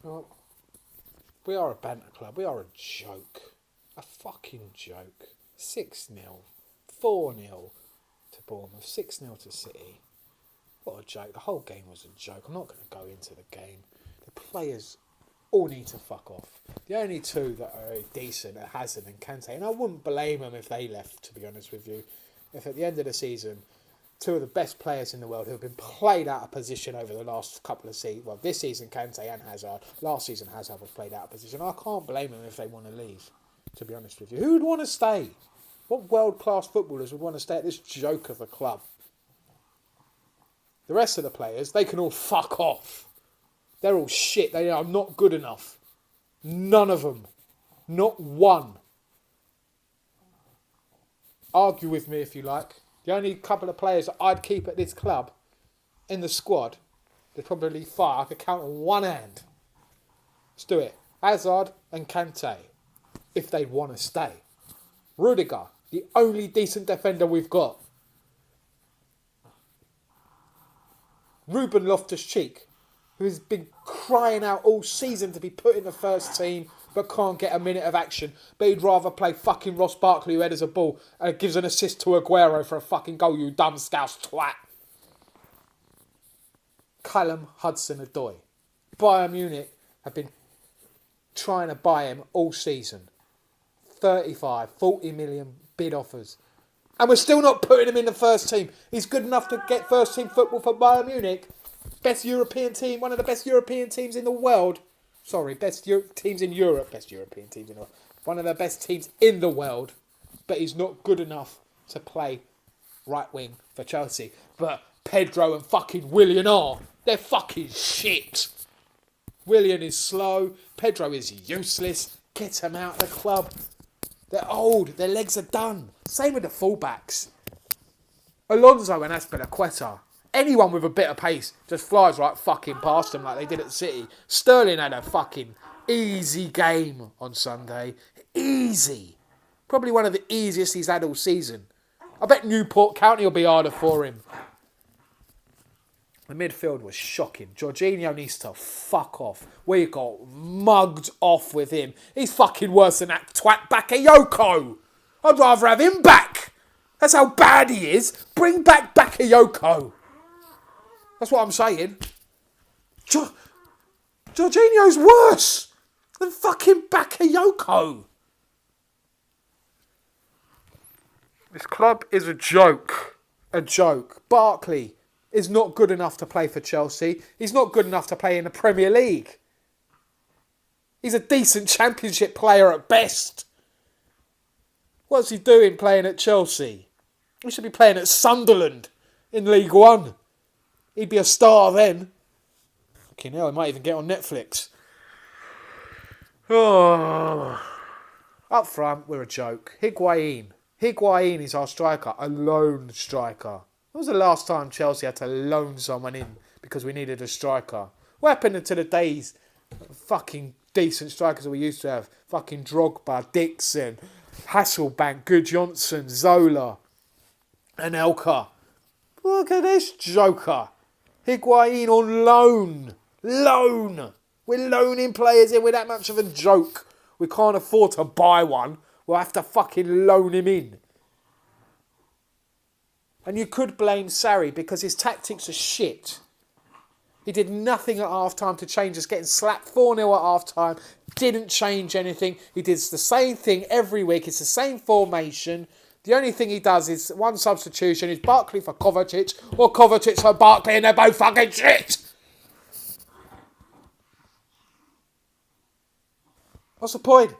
Well, we are a banter club. We are a joke. A fucking joke. 6-0. 4-0 to Bournemouth. 6-0 to City. What a joke. The whole game was a joke. I'm not going to go into the game. The players all need to fuck off. The only two that are decent are Hazard and Kante. And I wouldn't blame them if they left, to be honest with you. If at the end of the season, two of the best players in the world who have been played out of position over the last couple of seasons, well, this season Kante and Hazard, last season Hazard was played out of position. I can't blame them if they want to leave, to be honest with you. Who would want to stay? What world-class footballers would want to stay at this joke of a club? The rest of the players, they can all fuck off. They're all shit. They are not good enough. None of them. Not one. Argue with me if you like. The only couple of players that I'd keep at this club in the squad, there's probably 5. I could count on one hand. Let's do it. Hazard and Kante, if they want to stay. Rudiger, the only decent defender we've got. Ruben Loftus-Cheek, who has been crying out all season to be put in the first team, but can't get a minute of action. But he'd rather play fucking Ross Barkley, who headers a ball and gives an assist to Aguero for a fucking goal, you dumb scouse twat. Callum Hudson-Odoi. Bayern Munich have been trying to buy him all season. 35, 40 million bid offers. And we're still not putting him in the first team. He's good enough to get first team football for Bayern Munich. Best European team, one of the best European teams in the world. Sorry, teams in Europe. Best European teams in the world. One of the best teams in the world. But he's not good enough to play right wing for Chelsea. But Pedro and fucking Willian are. They're fucking shit. Willian is slow. Pedro is useless. Get him out of the club. They're old. Their legs are done. Same with the fullbacks. Alonso and Azpilicueta. Anyone with a bit of pace just flies right fucking past them like they did at City. Sterling had a fucking easy game on Sunday. Easy. Probably one of the easiest he's had all season. I bet Newport County will be harder for him. The midfield was shocking. Jorginho needs to fuck off. We got mugged off with him. He's fucking worse than that twat Bakayoko. I'd rather have him back. That's how bad he is. Bring back Bakayoko. That's what I'm saying. Jorginho's worse than fucking Bakayoko. This club is a joke. A joke. Barkley is not good enough to play for Chelsea. He's not good enough to play in the Premier League. He's a decent Championship player at best. What's he doing playing at Chelsea? He should be playing at Sunderland in League One. He'd be a star then. Fucking hell, he might even get on Netflix. Oh. Up front, we're a joke. Higuain is our striker, a lone striker. When was the last time Chelsea had to loan someone in because we needed a striker? What happened to the days of fucking decent strikers that we used to have? Fucking Drogba, Dixon, Hasselbank, Gudjohnsen, Zola, and Elka. Look at this joker. Higuain on loan. Loan. We're loaning players in. We're that much of a joke. We can't afford to buy one. We'll have to fucking loan him in. And you could blame Sarri because his tactics are shit. He did nothing at half-time to change us. Getting slapped 4-0 at half-time didn't change anything. He does the same thing every week. It's the same formation. The only thing he does is one substitution is Barkley for Kovacic or Kovacic for Barkley, and they're both fucking shit. What's the point?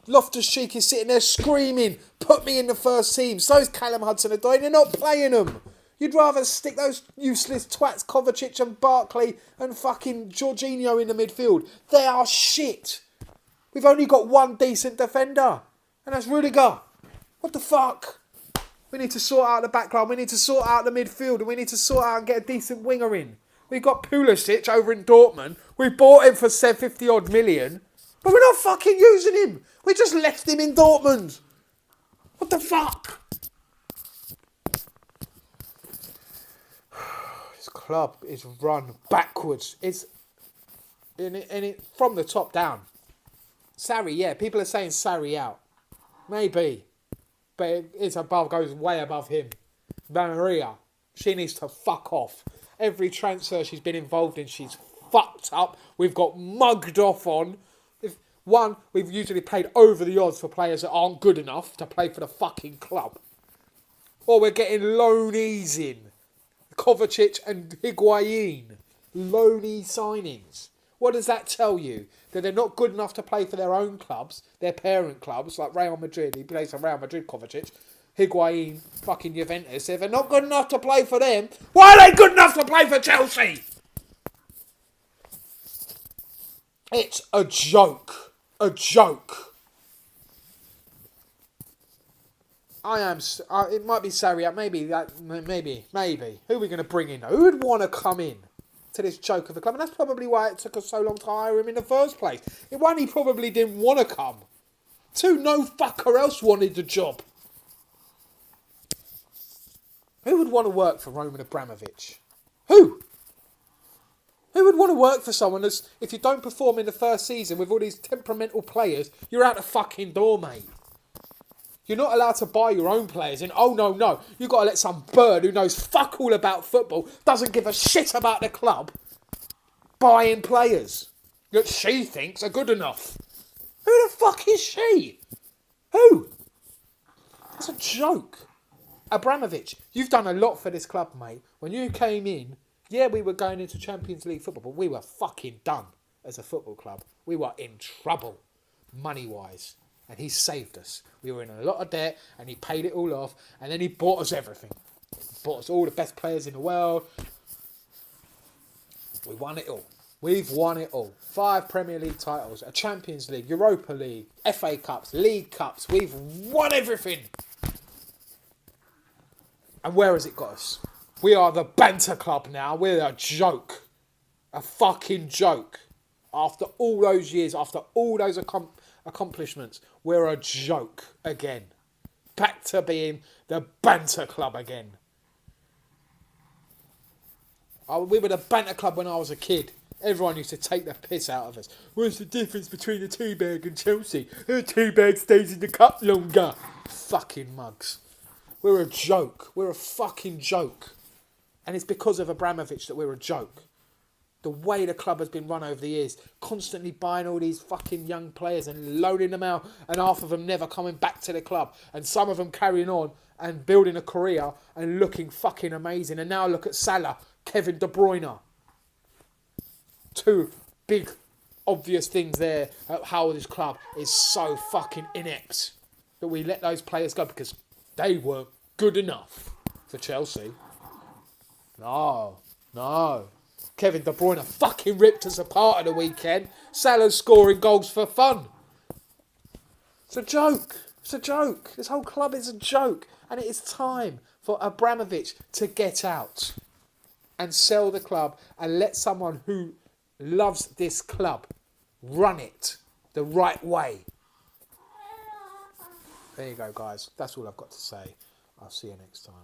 Loftus-Cheek is sitting there screaming, put me in the first team. So's Callum Hudson-Odoi, and they're not playing them. You'd rather stick those useless twats Kovacic and Barkley and fucking Jorginho in the midfield. They are shit. We've only got one decent defender, and that's Rudiger. What the fuck? We need to sort out the background. We need to sort out the midfield, and we need to sort out and get a decent winger in. We've got Pulisic over in Dortmund. We bought him for 50 odd million, but we're not fucking using him. We just left him in Dortmund. What the fuck? This club is run backwards. It's From the top down. Sarri, yeah, people are saying Sarri out. Maybe. But goes way above him. Maria, she needs to fuck off. Every transfer she's been involved in, she's fucked up. We've got mugged off on. We've usually paid over the odds for players that aren't good enough to play for the fucking club. Or we're getting loanees in. Kovacic and Higuain. Loanee signings. What does that tell you? That they're not good enough to play for their own clubs, their parent clubs, like Real Madrid. He plays for Real Madrid, Kovacic. Higuain, fucking Juventus. If they're not good enough to play for them, why are they good enough to play for Chelsea? It's a joke. A joke. It might be Sarri. Maybe. Who are we going to bring in? Who would want to come in to this joke of a club? And that's probably why it took us so long to hire him in the first place. One, he probably didn't want to come. Two, no fucker else wanted the job. Who would want to work for Roman Abramovich? Who? Who would want to work for someone that's, if you don't perform in the first season with all these temperamental players, you're out the fucking door, mate. You're not allowed to buy your own players. And no. You've got to let some bird who knows fuck all about football, doesn't give a shit about the club, buying players that she thinks are good enough. Who the fuck is she? Who? It's a joke. Abramovich, you've done a lot for this club, mate. When you came in, yeah, we were going into Champions League football, but we were fucking done as a football club. We were in trouble, money-wise. And he saved us. We were in a lot of debt, and he paid it all off, and then he bought us everything. Bought us all the best players in the world. We won it all. We've won it all. 5 Premier League titles, a Champions League, Europa League, FA Cups, League Cups. We've won everything. And where has it got us? We are the Banter Club now. We're a joke. A fucking joke. After all those years, after all those accomplishments, we're a joke again. Back to being the Banter Club again. We were the Banter Club when I was a kid. Everyone used to take the piss out of us. What's the difference between the Teabag and Chelsea? The Teabag stays in the cup longer. Fucking mugs. We're a joke. We're a fucking joke. And it's because of Abramovich that we're a joke. The way the club has been run over the years, constantly buying all these fucking young players and loaning them out, and half of them never coming back to the club, and some of them carrying on and building a career and looking fucking amazing. And now look at Salah, Kevin De Bruyne. 2 big, obvious things there at how this club is so fucking inept that we let those players go because they weren't good enough for Chelsea. No. Kevin De Bruyne fucking ripped us apart at the weekend. Salah's scoring goals for fun. It's a joke. This whole club is a joke. And it is time for Abramovich to get out and sell the club and let someone who loves this club run it the right way. There you go, guys. That's all I've got to say. I'll see you next time.